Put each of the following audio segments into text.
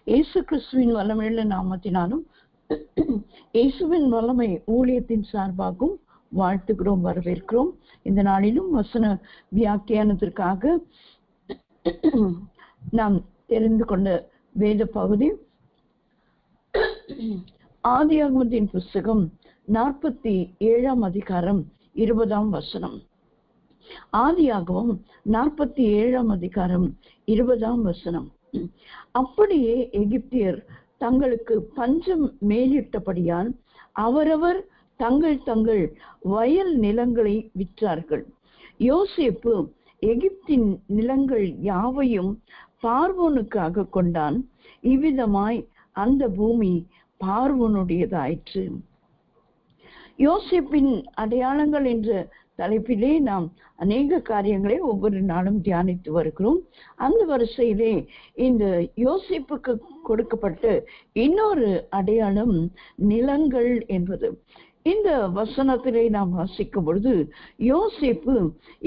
இயேசு கிறிஸ்துவின் வல்லமையுள்ள நாமத்தினாலும் இயேசுவின் வல்லமை ஊழியத்தின் சார்பாகவும் வாழ்த்துகிறோம், வரவேற்கிறோம். இந்த நாளிலும் வசன வியாக்கியானத்திற்காக நாம் தெரிந்து கொண்ட வேத பகுதி ஆதியாகமத்தின் புஸ்தகம் 47 அதிகாரம் 20 வசனம். ஆதியாகமம் 47 அதிகாரம் 20 வசனம். அப்படியே எகிப்தியர் தங்களுக்கு பஞ்சம் மேலிட்டபடியால் அவரவர் தங்கள் தங்கள் வயல் நிலங்களை விற்றார்கள். யோசேப்பு எகிப்தின் நிலங்கள் யாவையும் பார்வோனுக்காக கொண்டான். இவ்விதமாய் அந்த பூமி பார்வோனுடையதாயிற்று. யோசேப்பின் அடையாளங்கள் என்ற தலைப்பிலே நாம் அநேக காரியங்களை ஒவ்வொரு நாளும் தியானித்து வருகிறோம். அந்த வரிசையிலே இந்த யோசேப்புக்கு கொடுக்கப்பட்ட இன்னொரு அடையாளம் நிலங்கள் என்பது. இந்த வசனத்திலே நாம் வாசிக்கும் பொழுது, யோசேப்பு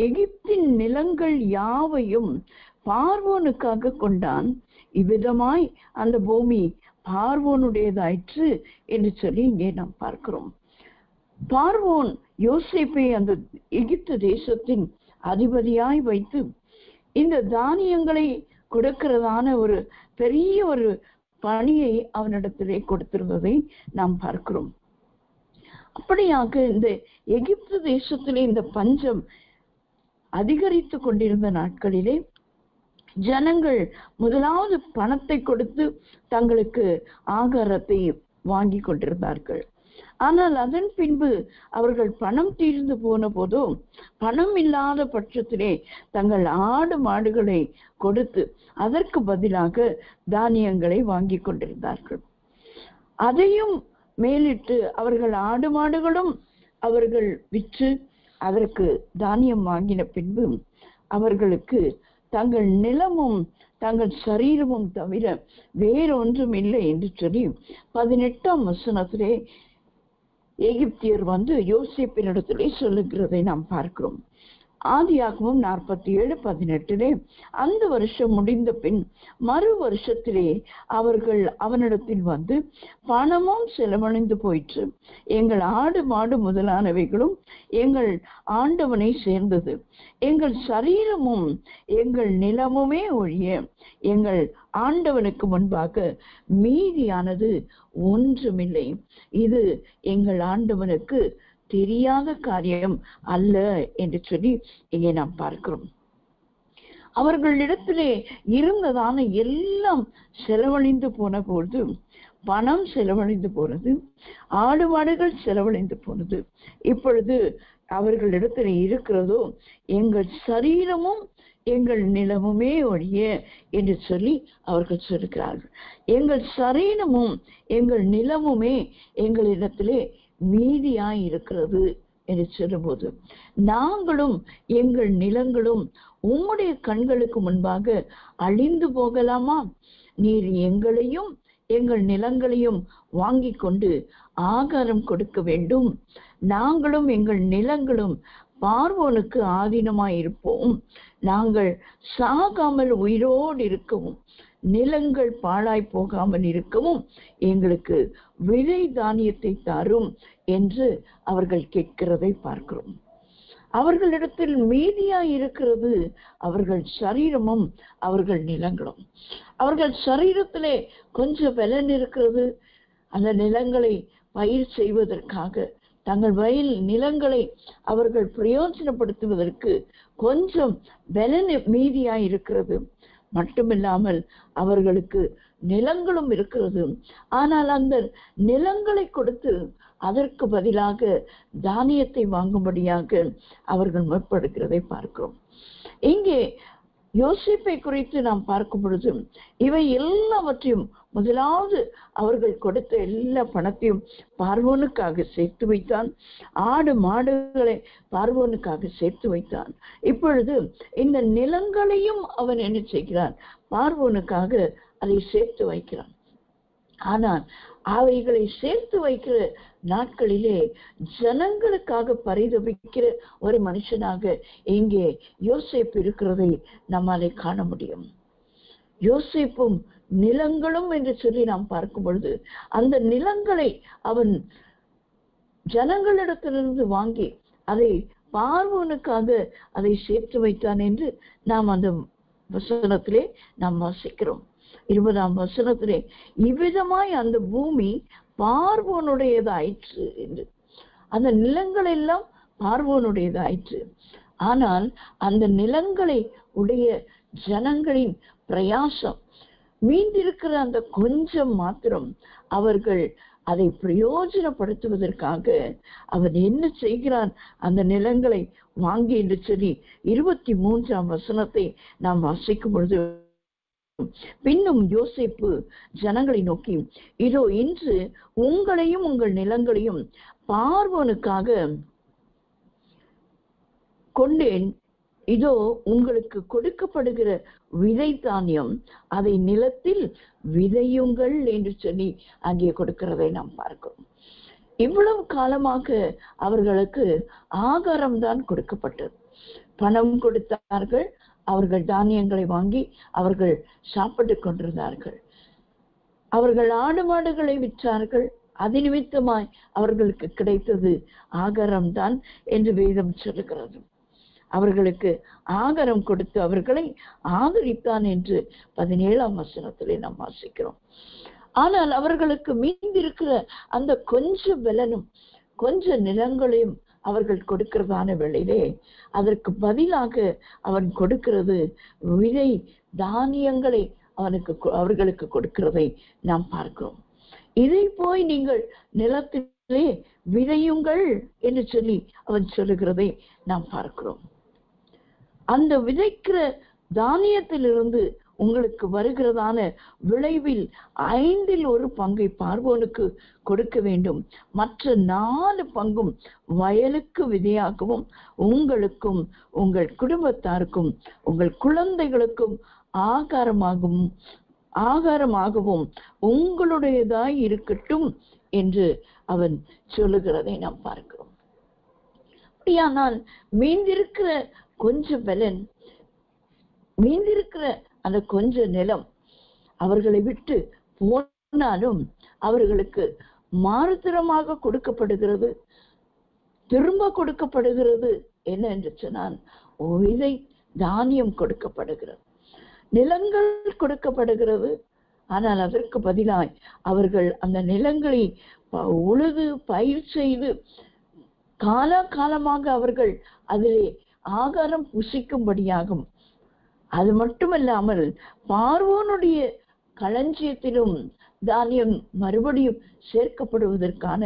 எகிப்தின் நிலங்கள் யாவையும் பார்வோனுக்காக கொண்டான். இவ்விதமாய் அந்த பூமி பார்வோனுடையதாயிற்று என்று சொல்லி இங்கே நாம் பார்க்கிறோம். பார்வோன் யோசேப்பை அந்த எகிப்து தேசத்தின் அதிபதியாய் வைத்து இந்த தானியங்களை கொடுக்கிறதான ஒரு பெரிய ஒரு பணியை அவனிடத்திலே கொடுத்திருந்ததை நாம் பார்க்கிறோம். அப்படியாக இந்த எகிப்து தேசத்திலே இந்த பஞ்சம் அதிகரித்து கொண்டிருந்த நாட்களிலே ஜனங்கள் முதலாவது பணத்தை கொடுத்து தங்களுக்கு ஆகாரத்தை வாங்கி கொண்டிருந்தார்கள். ஆனால் அதன் பின்பு அவர்கள் பணம் தீர்ந்து போன போதோ பணம் இல்லாத பட்சத்திலே தங்கள் ஆடு மாடுகளை கொடுத்து அதற்கு பதிலாக தானியங்களை வாங்கி கொண்டிருந்தார்கள். அதையும் மேலிட்டு அவர்கள் ஆடு மாடுகளும் அவர்கள் விற்று அதற்கு தானியம் வாங்கின பின்பு அவர்களுக்கு தங்கள் நிலமும் தங்கள் சரீரமும் தவிர வேறொன்றும் இல்லை என்று சொல்லி 18 வசனத்திலே எகிப்தியர் யோசேப்பினிடத்திலே சொல்லுகிறதை நாம் பார்க்கிறோம். ஆதியாகமம் 47:18 அந்த வருஷம் முடிந்த பின் மறு வருஷத்திலே அவர்கள் அவனிடத்தில் பணமும் செலவழிந்து போயிற்று. எங்கள் ஆடு மாடு முதலானவைகளும் எங்கள் ஆண்டவனை சேர்ந்தது. எங்கள் சரீரமும் எங்கள் நிலமுமே ஒழிய எங்கள் ஆண்டவனுக்கு முன்பாக மீதியானது ஒன்றுமில்லை. இது எங்கள் ஆண்டவனுக்கு தெரியாத காரியம் அல்ல என்று சொல்லி இங்கே நாம் பார்க்கிறோம். அவர்களிடத்திலே இருந்ததான எல்லாம் செலவழிந்து போன பொழுது, பணம் செலவழிந்து போனது, ஆடு மாடுகள் செலவழிந்து போனது. இப்பொழுது அவர்களிடத்தில் இருக்கிறதோ எங்கள் சரீரமும் எங்கள் நிலமுமே ஒழிய என்று சொல்லி அவர்கள் சொல்கிறார்கள். எங்கள் சரீரமும் எங்கள் நிலமுமே எங்களிடத்திலே மீதியாய் இருக்கிறது என்று சொல்லும்போது, நாங்களும் எங்கள் நிலங்களும் உம்முடைய கண்களுக்கு முன்பாக அழிந்து போகலாமா? நீர் எங்களையும் எங்கள் நிலங்களையும் வாங்கி கொண்டு ஆகாரம் கொடுக்க வேண்டும். நாங்களும் எங்கள் நிலங்களும் பார்வோனுக்கு ஆதீனமாய் இருப்போம். நாங்கள் சாகாமல் உயிரோடு இருக்கவும் நிலங்கள் பாழாய் போகாமல் இருக்கவும் எங்களுக்கு விதை தானியத்தை தாரும் என்று அவர்கள் கேட்கிறதை பார்க்கிறோம். அவர்களிடத்தில் மீதியாய் இருக்கிறது அவர்கள் சரீரமும் அவர்கள் நிலங்களும். அவர்கள் சரீரத்திலே கொஞ்சம் பலன் இருக்கிறது. அந்த நிலங்களை பயிர் செய்வதற்காக தங்கள் வயல் நிலங்களை அவர்கள் பிரயோஜனப்படுத்துவதற்கு கொஞ்சம் பலன் மீதியாய் இருக்கிறது. மட்டுமில்லாமல் அவர்களுக்கு நிலங்களும் இருக்கிறது. ஆனால் அந்த நிலங்களை கொடுத்து அதற்கு பதிலாக தானியத்தை வாங்கும்படியாக அவர்கள் முற்படுகிறதை பார்க்கிறோம். இங்கே யோசேப்பை குறித்து நாம் பார்க்கும் பொழுது இவை எல்லாவற்றையும் முதலாவது அவர்கள் கொடுத்த எல்லா பணத்தையும் பார்வோனுக்காக சேர்த்து வைத்தான். ஆடு மாடுகளை பார்வோனுக்காக சேர்த்து வைத்தான். இப்பொழுது இந்த நிலங்களையும் அவன் என்ன செய்கிறான்? பார்வோனுக்காக அதை சேர்த்து வைக்கிறான். ஆனால் அவைகளை சேர்த்து வைக்கிற நாட்களிலே ஜனங்களுக்காக பரிதபிக்கிற ஒரு மனுஷனாக இங்கே யோசேப்பு இருக்கிறதை நம்மாலே காண முடியும். யோசேப்பும் நிலங்களும் என்று சொல்லி நாம் பார்க்கும் பொழுது அந்த நிலங்களை அவன் ஜனங்களிடத்திலிருந்து வாங்கி அதை பார்வோனுக்காக அதை சேர்த்து வைத்தான் என்று நாம் அந்த வசனத்திலே நாம் வாசிக்கிறோம். 20ஆம் வசனத்திலே இவ்விதமாய் அந்த பூமி பார்வோனுடையதாயிற்று என்று. அந்த நிலங்கள் எல்லாம் பார்வோனுடையதாயிற்று. ஆனால் அந்த நிலங்களை உடைய ஜனங்களின் பிரயாசம், மீண்டிருக்கிற அந்த கொஞ்சம் மாத்திரம் அவர்கள் அதை பிரயோஜனப்படுத்துவதற்காக அவன் என்ன செய்கிறான், அந்த நிலங்களை வாங்கி என்று சொல்லி 23ஆம் வசனத்தை நாம் வாசிக்கும் பொழுது, பின்னும் யோசேப்பு ஜனங்களை நோக்கி, இதோ இன்று உங்களையும் உங்கள் நிலங்களையும் பார்வோனுக்காக கொண்டேன். இதோ உங்களுக்கு கொடுக்கப்படுகிற விதை தானியம், அதை நிலத்தில் விதையுங்கள் என்று சொல்லி அங்கே கொடுக்கிறதை நாம் பார்க்கிறோம். இவ்வளவு காலமாக அவர்களுக்கு ஆகாரம் தான் கொடுக்கப்பட்டது. பணம் கொடுத்தார்கள், அவர்கள் தானியங்களை வாங்கி அவர்கள் சாப்பிட்டு கொண்டிருந்தார்கள். அவர்கள் ஆடு மாடுகளை விற்றார்கள், அது நிமித்தமாய் அவர்களுக்கு கிடைத்தது ஆகாரம் தான் என்று வேதம் சொல்லுகிறது. அவர்களுக்கு ஆகாரம் கொடுத்து அவர்களை ஆதரித்தான் என்று 17ஆம் வசனத்திலே நாம் வாசிக்கிறோம். ஆனால் அவர்களுக்கு மீந்திருக்கிற அந்த கொஞ்ச பலனும் கொஞ்ச நிலங்களையும் அவர்கள் கொடுக்கிறதான வேளையிலே அதற்கு பதிலாக அவன் கொடுக்கிறது விதை தானியங்களை அவர்களுக்கு கொடுக்கிறதை நாம் பார்க்கிறோம். இதை போய் நீங்கள் நிலத்திலே விதையுங்கள் என்று சொல்லி அவன் சொல்லுகிறதை நாம் பார்க்கிறோம். அந்த விதைக்கிற தானியத்திலிருந்து உங்களுக்கு வருகிறதான விளைவில் 1/5 பங்கை பார்வோனுக்கு கொடுக்க வேண்டும். மற்ற 4 பங்கும் வயலுக்கு விதையாகவும் உங்களுக்கும் உங்கள் குடும்பத்தாருக்கும் உங்கள் குழந்தைகளுக்கும் ஆகாரமாகவும் உங்களுடையதாய் இருக்கட்டும் என்று அவன் சொல்லுகிறதை நாம் பார்க்கிறோம். அப்படியானால் மீந்திருக்கிற கொஞ்ச பலன், மீந்திருக்கிற அந்த கொஞ்ச நிலம் அவர்களை விட்டு போனாலும் அவர்களுக்கு மாறுதரமாக கொடுக்கப்படுகிறது, திரும்ப கொடுக்கப்படுகிறது. என்ன என்று சொன்னால் விதை தானியம் கொடுக்கப்படுகிறது, நிலங்கள் கொடுக்கப்படுகிறது. ஆனால் அதற்கு பதிலாய் அவர்கள் அந்த நிலங்களை உழுது பயிர் செய்து காலகாலமாக அவர்கள் அதிலே ஆகாரம் புசிக்கும்படியாகும். அது மட்டுமல்லாமல் பார்வோனுடைய களஞ்சியத்திலும் தானியம் மறுபடியும் சேர்க்கப்படுவதற்கான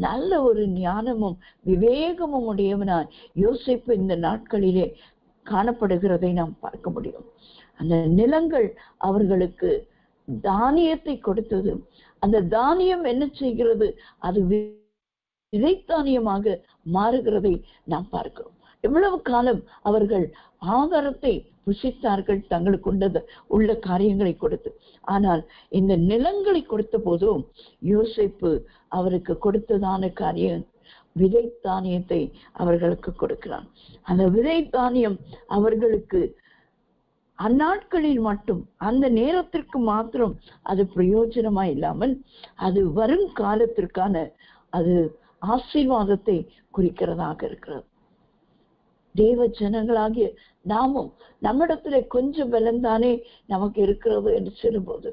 நல்ல ஒரு ஞானமும் விவேகமும் உடையவனாய் யோசேப்பு இந்த நாட்களிலே காணப்படுகிறதை நாம் பார்க்க முடியும். அந்த நிலங்கள் அவர்களுக்கு தானியத்தை கொடுத்தது. அந்த தானியம் என்ன செய்கிறது, அது விதைத்தானியமாக மாறுகிறதை நாம் பார்க்கிறோம். எவ்வளவு காலம் அவர்கள் ஆகாரத்தை புசித்தார்கள் தங்களுக்கு உள்ள காரியங்களை கொடுத்து. ஆனால் இந்த நிலங்களை கொடுத்த போதும் யோசேப்பு அவருக்கு கொடுத்ததான காரியம் விதை தானியத்தை அவர்களுக்கு கொடுக்கிறான். அந்த விதை தானியம் அவர்களுக்கு அந்நாட்களில் மட்டும் அந்த நேரத்திற்கு மாத்திரம் அது பிரயோஜனமா இல்லாமல் அது வரும் காலத்திற்கான அது ஆசீர்வாதத்தை குறிக்கிறதாக இருக்கிறது. தேவ ஜனங்களாகிய நாமும் நம்மிடத்துல கொஞ்சம் பலன்தானே நமக்கு இருக்கிறது என்று சொல்லும்போது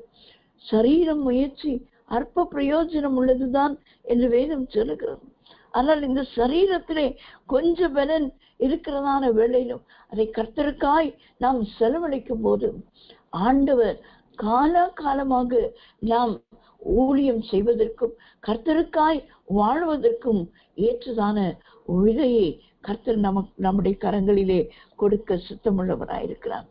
சரீரம் முயற்சி அற்ப பிரயோஜனம் உள்ளதுதான் என்று வேதம் சொல்லுகிறது. ஆனால் இந்த சரீரத்திலே கொஞ்சம் பலன் இருக்கிறதான வேளையிலும் அதை கர்த்தருக்காய் நாம் செலவழிக்கும் போது ஆண்டவர் காலகாலமாக நாம் ஊழியம் செய்வதற்கும் கர்த்தருக்காய் வாழ்வதற்கும் ஏற்றதான விதையை கர்த்தர் நம்முடைய கரங்களிலே கொடுக்க சுத்தமுள்ளவராயிருக்கிறார்.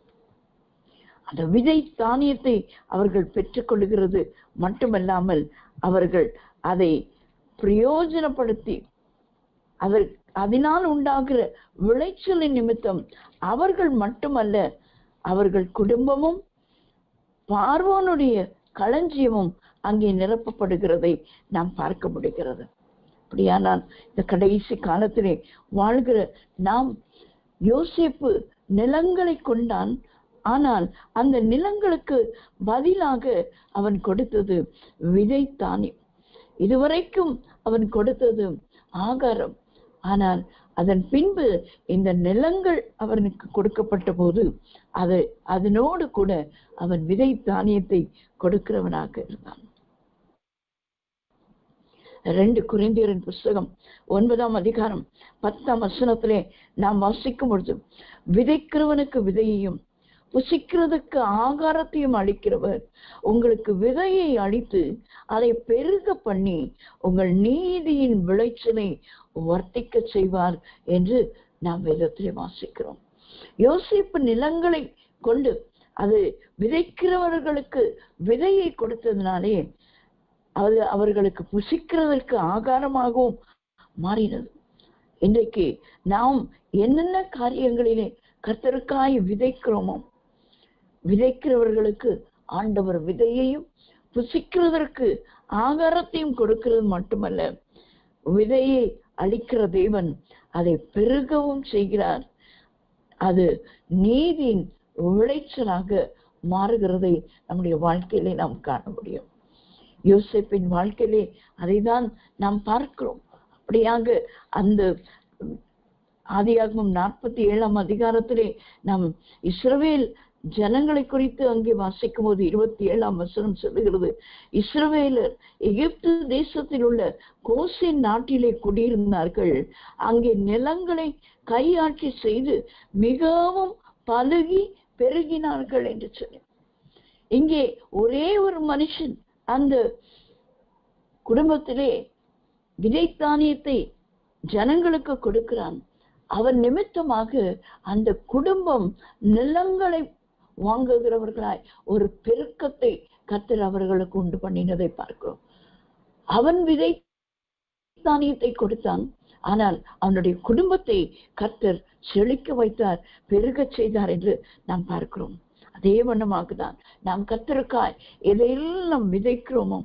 அந்த விதை தானியத்தை அவர்கள் பெற்றுக்கொள்கிறது மட்டுமல்லாமல் அவர்கள் அதை பிரயோஜனப்படுத்தி அதனால் உண்டாகிற விளைச்சலின் நிமித்தம் அவர்கள் மட்டுமல்ல அவர்கள் குடும்பமும் பார்வோனுடைய களஞ்சியமும் அங்கே நிரப்பப்படுகிறதை நாம் பார்க்க முடிகிறது. அப்படியானால் இந்த கடைசி காலத்திலே வாழ்கிற நாம் யோசேப்பு நிலங்களை கொண்டான், ஆனால் அந்த நிலங்களுக்கு பதிலாக அவன் கொடுத்தது விதை தானியம். இதுவரைக்கும் அவன் கொடுத்தது ஆகாரம். ஆனால் அதன் பின்பு இந்த நிலங்கள் அவனுக்கு கொடுக்கப்பட்ட போது அதனோடு கூட அவன் விதை தானியத்தை கொடுக்கிறவனாக இருந்தான். 2 கொரிந்தியரின் புஸ்தகம் 9ஆம் அதிகாரம் 10ஆம் வசனத்திலே நாம் வாசிக்கும் பொழுது, விதைக்கிறவனுக்கு விதையையும் புசிக்கிறதுக்கு ஆகாரத்தையும் அளிக்கிறவர் உங்களுக்கு விதையை அளித்து அதை பெருக பண்ணி உங்கள் நீதியின் விளைச்சலை வர்த்திக்க செய்வார் என்று நாம் வேதத்திலே வாசிக்கிறோம். யோசேப்பு நிலங்களை கொண்டு அது விதைக்கிறவர்களுக்கு விதையை கொடுத்ததினாலே அது அவர்களுக்கு புசிக்கிறதற்கு ஆகாரமாகவும் மாறினது. இன்றைக்கு நாம் என்னென்ன காரியங்களிலே கர்த்தருக்காய் விதைக்கிறோமோ, விதைக்கிறவர்களுக்கு ஆண்டவர் விதையையும் புசிக்கிறதற்கு ஆகாரத்தையும் கொடுக்கிறது மட்டுமல்ல, விதையை அளிக்கிற தேவன் அதை பெருகவும் செய்கிறார். அது நீதியின் விளைச்சலாக மாறுகிறதை நம்முடைய வாழ்க்கையிலே நாம் காண முடியும். யோசேப்பின் வாழ்க்கையிலே அதைதான் நாம் பார்க்கிறோம். அப்படியாக அந்த ஆதியாகமம் 47ஆம் அதிகாரத்திலே நாம் இஸ்ரவேல் ஜனங்களை குறித்து அங்கே வாசிக்கும் போது 27ஆம் வசனம் சொல்லுகிறது, இஸ்ரவேலர் எகிப்து தேசத்தில் உள்ள கோசேன் நாட்டிலே குடியிருந்தார்கள். அங்கே நிலங்களை கையாட்சி செய்து மிகவும் பலுகி பெருகினார்கள் என்று சொல்லி, இங்கே ஒரே ஒரு மனுஷன் அந்த குடும்பத்திலே விதை தானியத்தை ஜனங்களுக்கு கொடுக்கிறான். அவன் நிமித்தமாக அந்த குடும்பம் நிலங்களை வாங்குகிறவர்களாய் ஒரு பெருக்கத்தை கர்த்தர் அவர்களுக்கு உண்டு பண்ணினதை பார்க்கிறோம். அவன் விதை தானியத்தை கொடுத்தான், ஆனால் அவனுடைய குடும்பத்தை கர்த்தர் செழிக்க வைத்தார், பெருக செய்தார் என்று நாம் பார்க்கிறோம். அதே வண்ணமாகத்தான் நாம் கர்த்தருக்காய் எதையெல்லாம் விதைக்கிறோமோ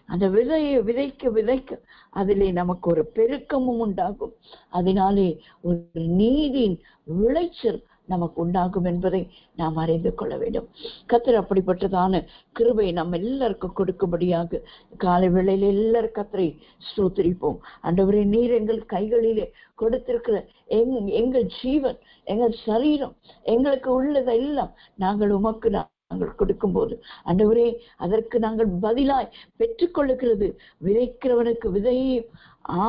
அந்த விதையை விதைக்க விதைக்க அதிலே நமக்கு ஒரு பெருக்கமும் உண்டாகும். அதனாலே ஒரு நீதியின் விளைச்சல் நமக்கு உண்டாகும் என்பதை நாம் அறிந்து கொள்ள வேண்டும். கர்த்தர் அப்படிப்பட்டதான கிருபை நம்ம எல்லாருக்கும் கொடுக்கும்படியாக காலை வேளையில எல்லாரும் கர்த்தரை ஸ்தோத்திரிப்போம். ஆண்டவரே, நீர் எங்கள் கைகளிலே கொடுத்திருக்கிற எங்கள் ஜீவன், எங்கள் சரீரம், எங்களுக்கு உள்ளதெல்லாம் நாங்கள் உமக்கு நாங்கள் கொடுக்கும் போது ஆண்டவரே, அதற்கு நாங்கள் பதிலாய் பெற்றுக்கொள்ளுகிறது விதைக்கிறவனுக்கு விதையையும்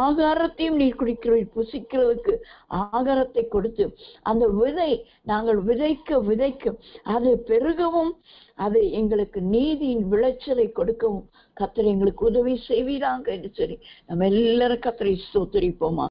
ஆகாரத்தையும் நீர் குடிக்கிறவர்கள் புசிக்கிறதுக்கு ஆகாரத்தை கொடுத்து அந்த விதை நாங்கள் விதைக்க விதைக்க அது பெருகவும் அது எங்களுக்கு நீதியின் விளைச்சலை கொடுக்கவும் கர்த்தர் எங்களுக்கு உதவி செய்வீராங்க என்று சொல்லி நம்ம எல்லாரும் கர்த்தரை ஸ்தோத்திரிப்போமா.